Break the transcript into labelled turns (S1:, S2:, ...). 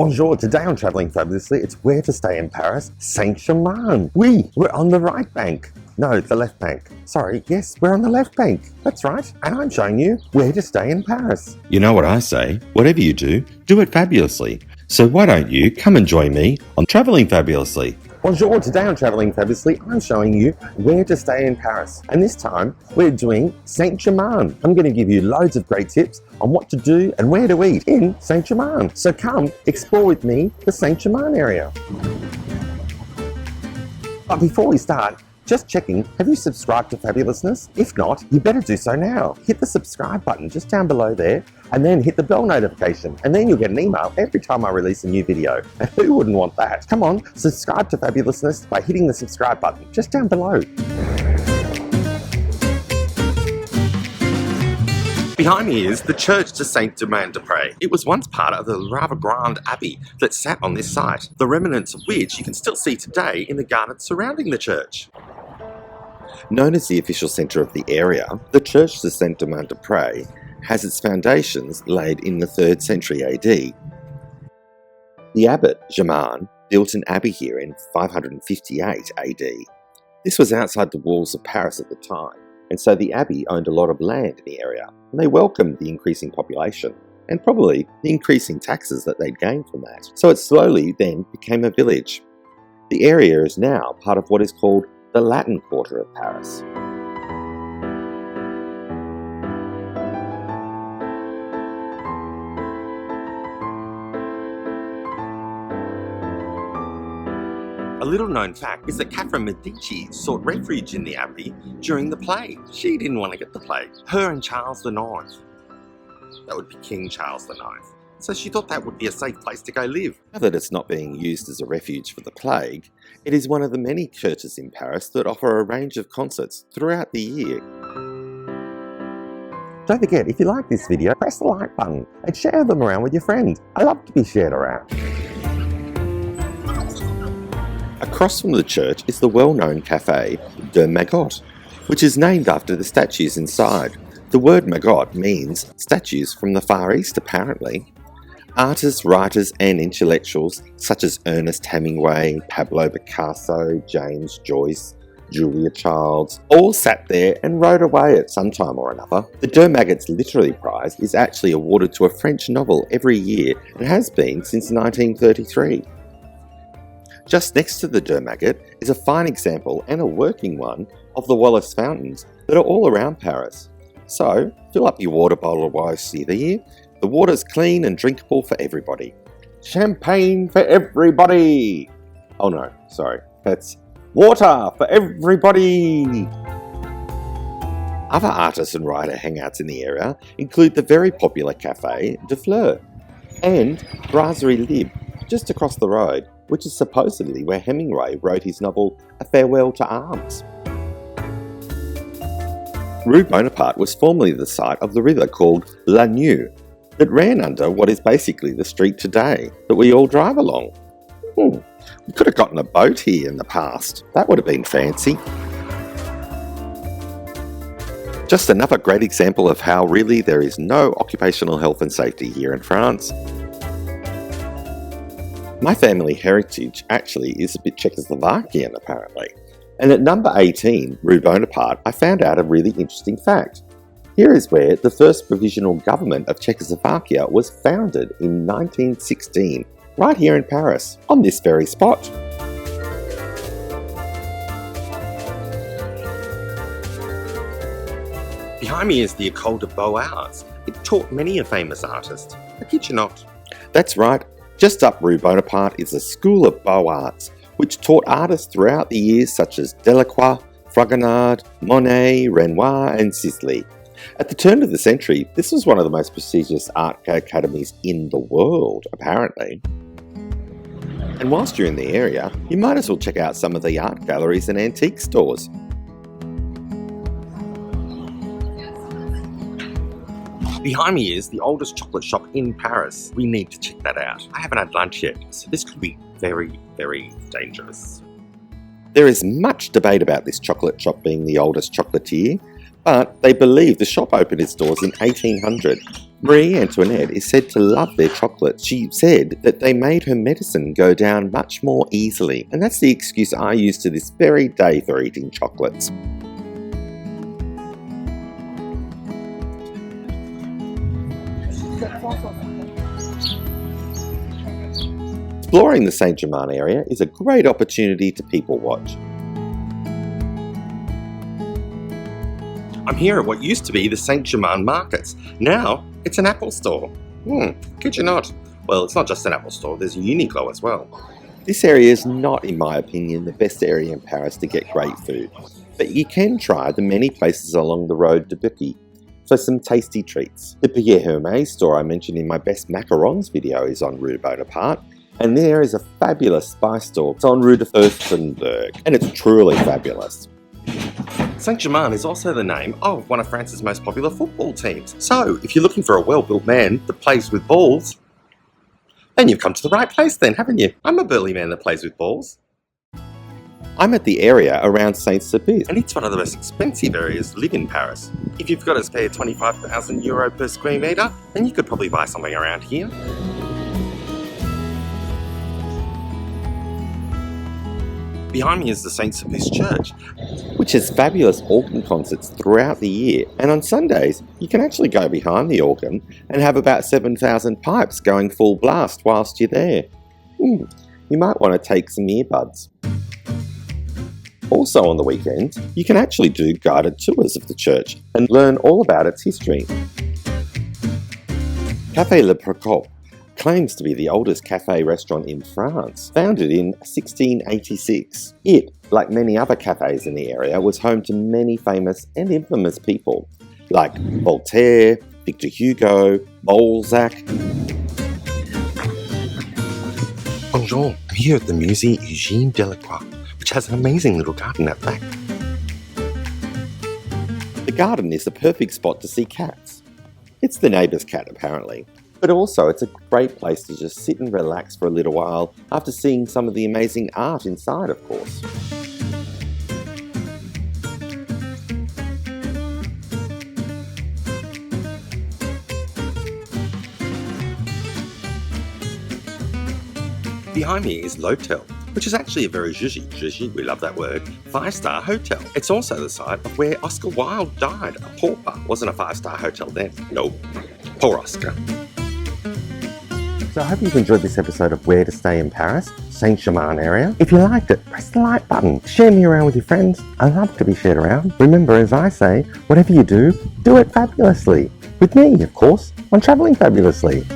S1: Bonjour, today on Travelling Fabulously, it's where to stay in Paris, Saint-Germain. We're on the right bank. No, the left bank. Sorry, yes, we're on the left bank. That's right, and I'm showing you where to stay in Paris.
S2: You know what I say, whatever you do it fabulously. So why don't you come and join me on Travelling Fabulously?
S1: Bonjour, today on Travelling Fabulously, I'm showing you where to stay in Paris. And this time, we're doing Saint-Germain. I'm going to give you loads of great tips on what to do and where to eat in Saint-Germain. So come, explore with me the Saint-Germain area. But before we start, just checking, have you subscribed to Fabulousness? If not, you better do so now. Hit the subscribe button just down below there, and then hit the bell notification, and then you'll get an email every time I release a new video. And who wouldn't want that? Come on, subscribe to Fabulousness by hitting the subscribe button just down below. Behind me is the church to Saint-Germain Des Pres. It was once part of the rather grand abbey that sat on this site, the remnants of which you can still see today in the gardens surrounding the church. Known as the official centre of the area, the church to Saint-Germain Des Pres has its foundations laid in the 3rd century AD. The abbot, Germain, built an abbey here in 558 AD. This was outside the walls of Paris at the time, and so the abbey owned a lot of land in the area, and they welcomed the increasing population, and probably the increasing taxes that they'd gained from that. So it slowly then became a village. The area is now part of what is called the Latin Quarter of Paris. A little known fact is that Catherine Medici sought refuge in the abbey during the plague. She didn't want to get the plague. Her and Charles IX. That would be King Charles IX. So she thought that would be a safe place to go live. Now that it's not being used as a refuge for the plague, it is one of the many churches in Paris that offer a range of concerts throughout the year. Don't forget, if you like this video, press the like button and share them around with your friends. I love to be shared around. Across from the church is the well-known cafe Deux Magots, which is named after the statues inside. The word Magot means statues from the Far East, apparently. Artists, writers and intellectuals such as Ernest Hemingway, Pablo Picasso, James Joyce, Julia Childs, all sat there and wrote away at some time or another. The Deux Magots Literary Prize is actually awarded to a French novel every year and has been since 1933. Just next to the Deux Magots is a fine example, and a working one, of the Wallace fountains that are all around Paris. So, fill up your water bottle while you're there. The water's clean and drinkable for everybody. Champagne for everybody! Oh no, sorry. That's water for everybody! Other artists and writer hangouts in the area include the very popular cafe de Flore and Brasserie Lipp, just across the road, which is supposedly where Hemingway wrote his novel A Farewell to Arms. Rue Bonaparte was formerly the site of the river called La Neu that ran under what is basically the street today that we all drive along. We could have gotten a boat here in the past. That would have been fancy. Just another great example of how really there is no occupational health and safety here in France. My family heritage actually is a bit Czechoslovakian, apparently. And at number 18, Rue Bonaparte, I found out a really interesting fact. Here is where the first provisional government of Czechoslovakia was founded in 1916, right here in Paris, on this very spot. Behind me is the Ecole de Beaux. It taught many a famous artist. I kid you not. That's right. Just up Rue Bonaparte is the School of Beaux Arts, which taught artists throughout the years such as Delacroix, Fragonard, Monet, Renoir and Sisley. At the turn of the century, this was one of the most prestigious art academies in the world, apparently. And whilst you're in the area, you might as well check out some of the art galleries and antique stores. Behind me is the oldest chocolate shop in Paris. We need to check that out. I haven't had lunch yet, so this could be very, very dangerous. There is much debate about this chocolate shop being the oldest chocolatier, but they believe the shop opened its doors in 1800. Marie Antoinette is said to love their chocolate. She said that they made her medicine go down much more easily, and that's the excuse I use to this very day for eating chocolates. Exploring the Saint-Germain area is a great opportunity to people watch. I'm here at what used to be the Saint-Germain markets. Now, it's an Apple store. Kid you not. Well, it's not just an Apple store, there's a Uniqlo as well. This area is not, in my opinion, the best area in Paris to get great food. But you can try the many places along the Rue De Buci for some tasty treats. The Pierre Hermé store I mentioned in my best macarons video is on Rue Bonaparte, and there is a fabulous spice store. It's on Rue de Furstenberg, and it's truly fabulous. Saint-Germain is also the name of one of France's most popular football teams. So, if you're looking for a well-built man that plays with balls, then you've come to the right place then, haven't you? I'm a burly man that plays with balls. I'm at the area around Saint-Sulpice, and it's one of the most expensive areas to live in Paris. If you've got to spare €25,000 per square metre, then you could probably buy something around here. Behind me is the Saint-Sulpice Church, which has fabulous organ concerts throughout the year, and on Sundays you can actually go behind the organ and have about 7,000 pipes going full blast whilst you're there. You might want to take some earbuds. Also on the weekends, you can actually do guided tours of the church and learn all about its history. Café Le Procope claims to be the oldest cafe restaurant in France, founded in 1686. It, like many other cafes in the area, was home to many famous and infamous people, like Voltaire, Victor Hugo, Balzac. Bonjour, I'm here at the Musee Eugene Delacroix, which has an amazing little garden at the back. The garden is the perfect spot to see cats. It's the neighbour's cat, apparently. But also, it's a great place to just sit and relax for a little while after seeing some of the amazing art inside, of course. Behind me is L'Hotel, which is actually a very zhuzhy, we love that word, 5-star hotel. It's also the site of where Oscar Wilde died. A pauper. Wasn't a 5-star hotel then. Nope. Poor Oscar. So I hope you've enjoyed this episode of Where to Stay in Paris, Saint-Germain area. If you liked it, press the like button. Share me around with your friends. I love to be shared around. Remember, as I say, whatever you do, do it fabulously. With me, of course, on Travelling Fabulously.